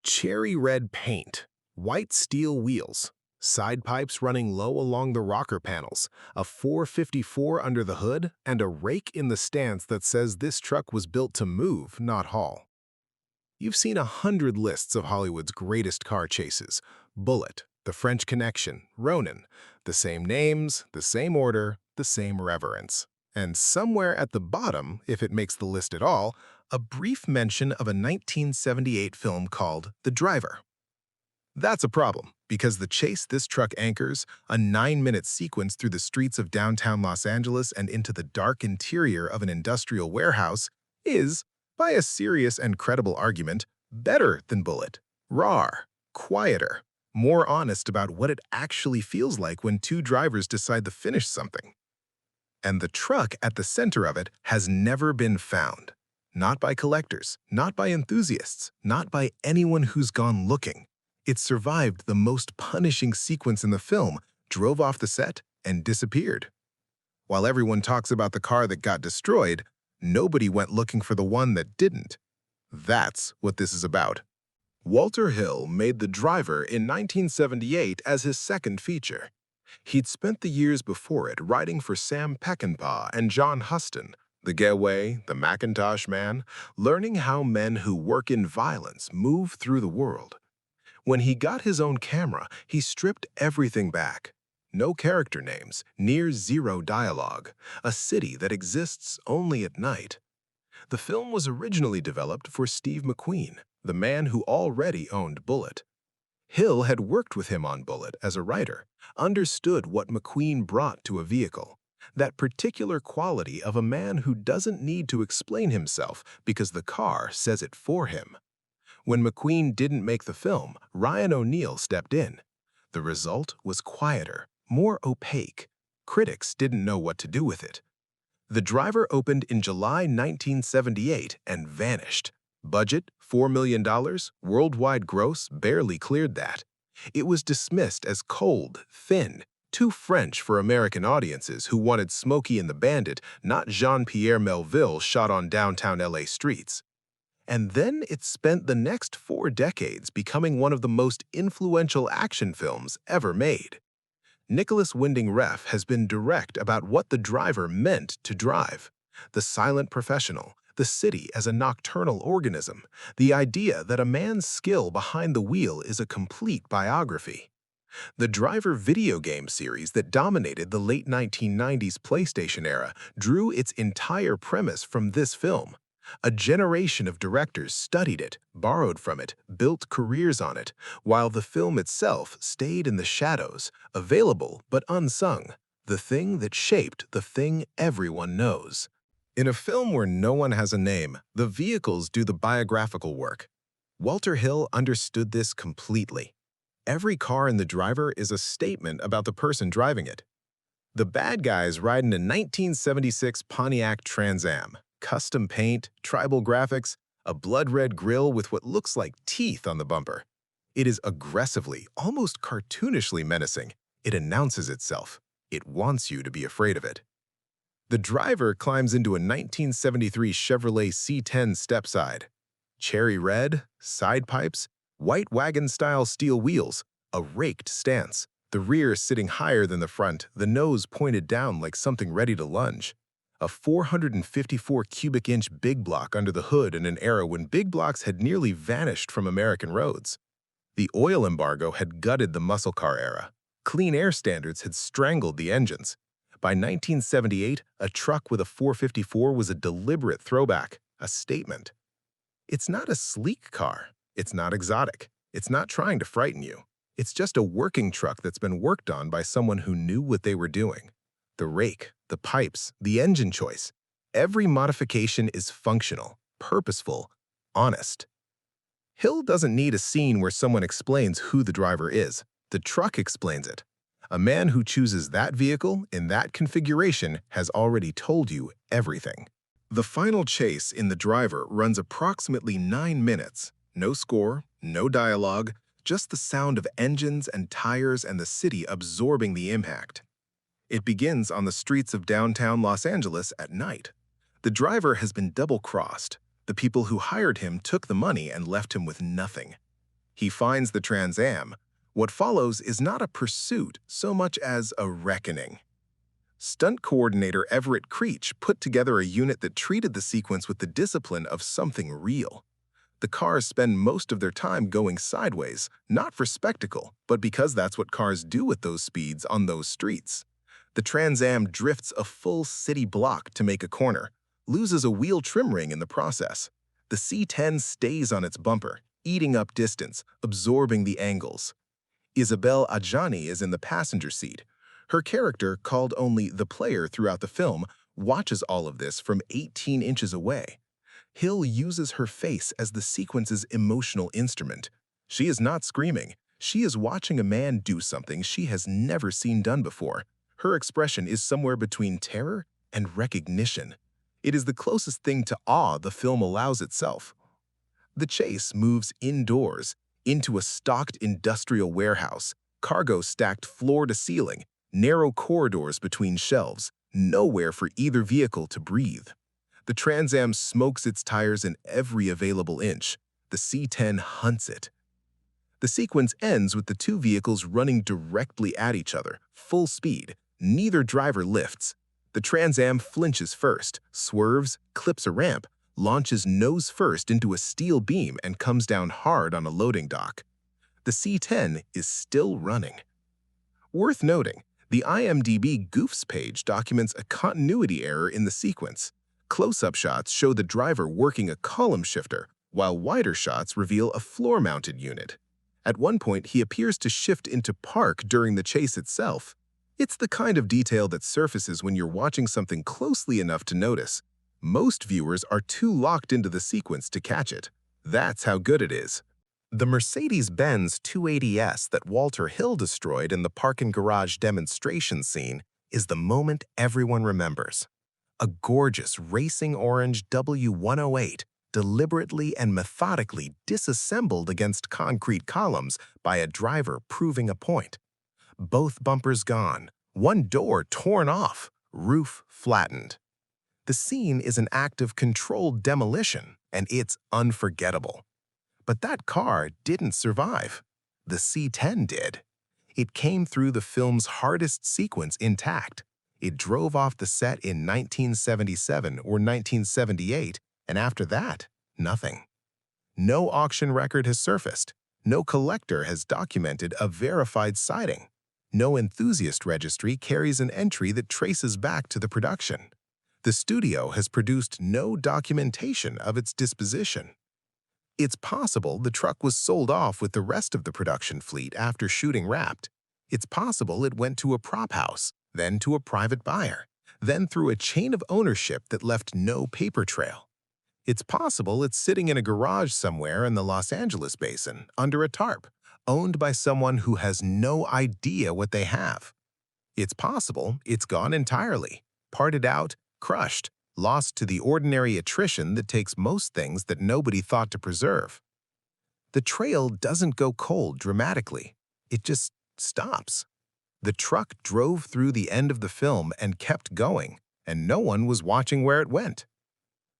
Cherry red paint, white steel wheels, side pipes running low along the rocker panels, a 454 under the hood, and a rake in the stance that says this truck was built to move, not haul. You've seen 100 lists of Hollywood's greatest car chases: Bullitt, The French Connection, Ronin, the same names, the same order, the same reverence. And somewhere at the bottom, if it makes the list at all, a brief mention of a 1978 film called The Driver. That's a problem, because the chase this truck anchors, a 9-minute sequence through the streets of downtown Los Angeles and into the dark interior of an industrial warehouse, is, by a serious and credible argument, better than Bullitt. Raw, quieter, more honest about what it actually feels like when two drivers decide to finish something. And the truck at the center of it has never been found. Not by collectors, not by enthusiasts, not by anyone who's gone looking. It survived the most punishing sequence in the film, drove off the set, and disappeared. While everyone talks about the car that got destroyed, nobody went looking for the one that didn't. That's what this is about. Walter Hill made The Driver in 1978 as his second feature. He'd spent the years before it writing for Sam Peckinpah and John Huston, the Getaway, the Macintosh Man, learning how men who work in violence move through the world. When he got his own camera, he stripped everything back. No character names, near zero dialogue, a city that exists only at night. The film was originally developed for Steve McQueen, the man who already owned Bullitt. Hill had worked with him on Bullitt as a writer, understood what McQueen brought to a vehicle, that particular quality of a man who doesn't need to explain himself because the car says it for him. When McQueen didn't make the film, Ryan O'Neal stepped in. The result was quieter, more opaque. Critics didn't know what to do with it. The Driver opened in July 1978 and vanished. Budget, $4 million, worldwide gross barely cleared that. It was dismissed as cold, thin, too French for American audiences who wanted Smokey and the Bandit, not Jean-Pierre Melville shot on downtown LA streets. And then it spent the next 4 decades becoming one of the most influential action films ever made. Nicholas Winding Refn has been direct about what The Driver meant to drive. The silent professional, the city as a nocturnal organism, the idea that a man's skill behind the wheel is a complete biography. The Driver video game series that dominated the late 1990s PlayStation era drew its entire premise from this film. A generation of directors studied it, borrowed from it, built careers on it, while the film itself stayed in the shadows, available but unsung, the thing that shaped the thing everyone knows. In a film where no one has a name, the vehicles do the biographical work. Walter Hill understood this completely. Every car in The Driver is a statement about the person driving it. The bad guys ride in a 1976 Pontiac Trans Am. Custom paint, tribal graphics, a blood-red grille with what looks like teeth on the bumper. It is aggressively, almost cartoonishly menacing. It announces itself. It wants you to be afraid of it. The Driver climbs into a 1973 Chevrolet C-10 Stepside. Cherry red, side pipes, white wagon-style steel wheels, a raked stance, the rear sitting higher than the front, the nose pointed down like something ready to lunge. A 454 cubic inch big block under the hood in an era when big blocks had nearly vanished from American roads. The oil embargo had gutted the muscle car era. Clean air standards had strangled the engines. By 1978, a truck with a 454 was a deliberate throwback, a statement. It's not a sleek car. It's not exotic. It's not trying to frighten you. It's just a working truck that's been worked on by someone who knew what they were doing. The rake, the pipes, the engine choice. Every modification is functional, purposeful, honest. Hill doesn't need a scene where someone explains who the driver is. The truck explains it. A man who chooses that vehicle in that configuration has already told you everything. The final chase in The Driver runs approximately 9 minutes. No score, no dialogue, just the sound of engines and tires and the city absorbing the impact. It begins on the streets of downtown Los Angeles at night. The driver has been double-crossed. The people who hired him took the money and left him with nothing. He finds the Trans Am. What follows is not a pursuit so much as a reckoning. Stunt coordinator Everett Creech put together a unit that treated the sequence with the discipline of something real. The cars spend most of their time going sideways, not for spectacle, but because that's what cars do at those speeds on those streets. The Trans Am drifts a full city block to make a corner, loses a wheel trim ring in the process. The C-10 stays on its bumper, eating up distance, absorbing the angles. Isabelle Adjani is in the passenger seat. Her character, called only the player throughout the film, watches all of this from 18 inches away. Hill uses her face as the sequence's emotional instrument. She is not screaming. She is watching a man do something she has never seen done before. Her expression is somewhere between terror and recognition. It is the closest thing to awe the film allows itself. The chase moves indoors, into a stocked industrial warehouse, cargo stacked floor to ceiling, narrow corridors between shelves, nowhere for either vehicle to breathe. The Trans Am smokes its tires in every available inch. The C-10 hunts it. The sequence ends with the two vehicles running directly at each other, full speed. Neither driver lifts. The Trans Am flinches first, swerves, clips a ramp, launches nose first into a steel beam and comes down hard on a loading dock. The C-10 is still running. Worth noting, the IMDb Goofs page documents a continuity error in the sequence. Close-up shots show the driver working a column shifter, while wider shots reveal a floor-mounted unit. At one point, he appears to shift into park during the chase itself. It's the kind of detail that surfaces when you're watching something closely enough to notice. Most viewers are too locked into the sequence to catch it. That's how good it is. The Mercedes-Benz 280S that Walter Hill destroyed in the parking garage demonstration scene is the moment everyone remembers. A gorgeous racing orange W108 deliberately and methodically disassembled against concrete columns by a driver proving a point. Both bumpers gone, one door torn off, roof flattened. The scene is an act of controlled demolition, and it's unforgettable. But that car didn't survive. The C-10 did. It came through the film's hardest sequence intact. It drove off the set in 1977 or 1978, and after that, nothing. No auction record has surfaced. No collector has documented a verified sighting. No enthusiast registry carries an entry that traces back to the production. The studio has produced no documentation of its disposition. It's possible the truck was sold off with the rest of the production fleet after shooting wrapped. It's possible it went to a prop house, then to a private buyer, then through a chain of ownership that left no paper trail. It's possible it's sitting in a garage somewhere in the Los Angeles basin, under a tarp, owned by someone who has no idea what they have. It's possible it's gone entirely, parted out, crushed, lost to the ordinary attrition that takes most things that nobody thought to preserve. The trail doesn't go cold dramatically. It just stops. The truck drove through the end of the film and kept going, and no one was watching where it went.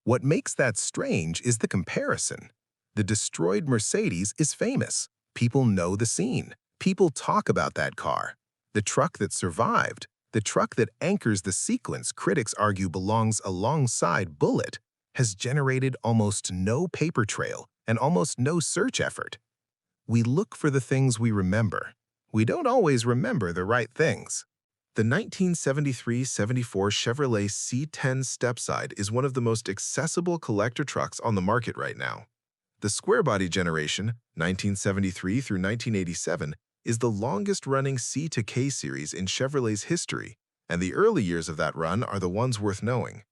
What makes that strange is the comparison. The destroyed Mercedes is famous. People know the scene. People talk about that car. The truck that survived, the truck that anchors the sequence critics argue belongs alongside Bullitt, has generated almost no paper trail and almost no search effort. We look for the things we remember. We don't always remember the right things. The 1973-74 Chevrolet C-10 Stepside is one of the most accessible collector trucks on the market right now. The square-body generation, 1973 through 1987, is the longest-running C to K series in Chevrolet's history, and the early years of that run are the ones worth knowing.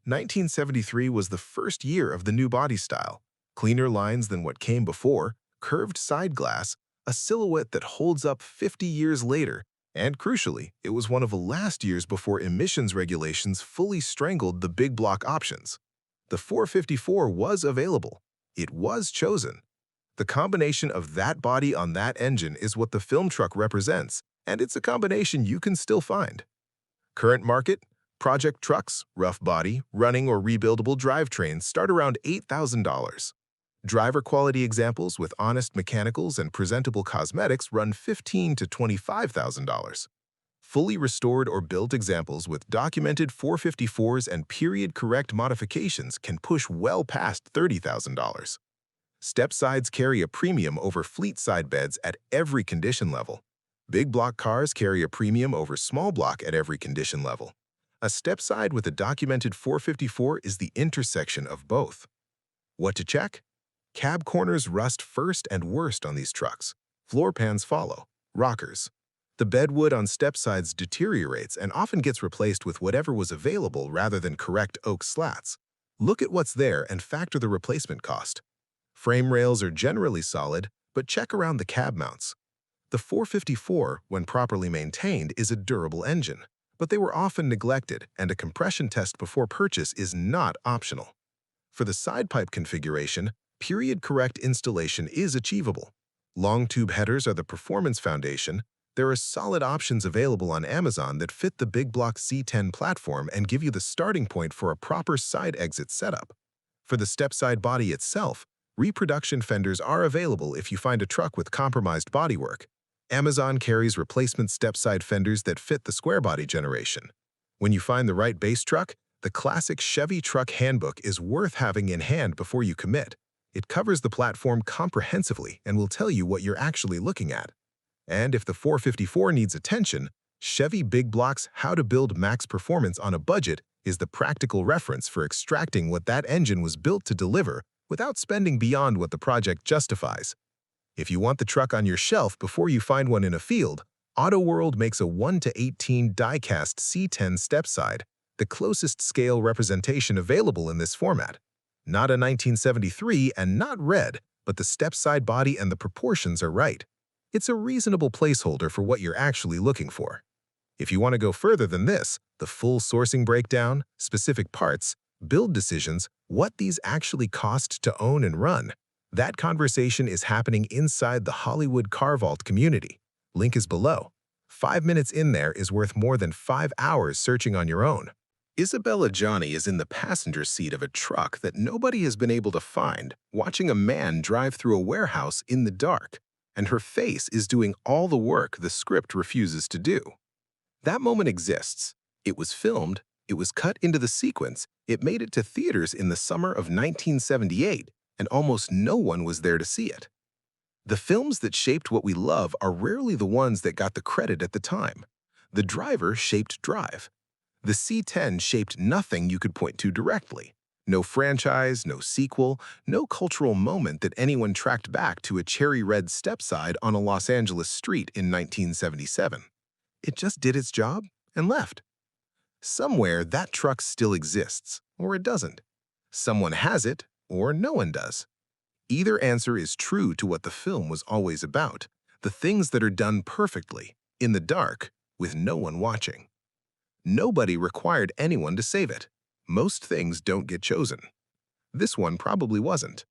1973 was the first year of the new body style, cleaner lines than what came before, curved side glass, a silhouette that holds up 50 years later, and crucially, it was one of the last years before emissions regulations fully strangled the big block options. The 454 was available. It was chosen. The combination of that body on that engine is what the film truck represents, and it's a combination you can still find. Current market, project trucks, rough body, running or rebuildable drivetrains start around $8,000. Driver quality examples with honest mechanicals and presentable cosmetics run $15,000 to $25,000. Fully restored or built examples with documented 454s and period-correct modifications can push well past $30,000. Stepsides carry a premium over fleet-side beds at every condition level. Big block cars carry a premium over small block at every condition level. A stepside with a documented 454 is the intersection of both. What to check? Cab corners rust first and worst on these trucks. Floor pans follow. Rockers. The bedwood on stepsides deteriorates and often gets replaced with whatever was available rather than correct oak slats. Look at what's there and factor the replacement cost. Frame rails are generally solid, but check around the cab mounts. The 454, when properly maintained, is a durable engine, but they were often neglected, and a compression test before purchase is not optional. For the side pipe configuration, period-correct installation is achievable. Long tube headers are the performance foundation. There are solid options available on Amazon that fit the big block C-10 platform and give you the starting point for a proper side exit setup. For the stepside body itself, reproduction fenders are available if you find a truck with compromised bodywork. Amazon carries replacement stepside fenders that fit the square body generation. When you find the right base truck, the classic Chevy Truck Handbook is worth having in hand before you commit. It covers the platform comprehensively and will tell you what you're actually looking at. And if the 454 needs attention, Chevy Big Block's How to Build Max Performance on a Budget is the practical reference for extracting what that engine was built to deliver without spending beyond what the project justifies. If you want the truck on your shelf before you find one in a field, AutoWorld makes a 1:18 die-cast C-10 Stepside, the closest scale representation available in this format. Not a 1973 and not red, but the stepside body and the proportions are right. It's a reasonable placeholder for what you're actually looking for. If you want to go further than this, the full sourcing breakdown, specific parts, build decisions, what these actually cost to own and run, that conversation is happening inside the Hollywood Car Vault community. Link is below. 5 minutes in there is worth more than 5 hours searching on your own. Isabella Johnny is in the passenger seat of a truck that nobody has been able to find, watching a man drive through a warehouse in the dark, and her face is doing all the work the script refuses to do. That moment exists. It was filmed, it was cut into the sequence, it made it to theaters in the summer of 1978, and almost no one was there to see it. The films that shaped what we love are rarely the ones that got the credit at the time. The driver shaped Drive. The C-10 shaped nothing you could point to directly. No franchise, no sequel, no cultural moment that anyone tracked back to a cherry red stepside on a Los Angeles street in 1977. It just did its job and left. Somewhere that truck still exists, or it doesn't. Someone has it, or no one does. Either answer is true to what the film was always about, the things that are done perfectly, in the dark, with no one watching. Nobody required anyone to save it. Most things don't get chosen. This one probably wasn't.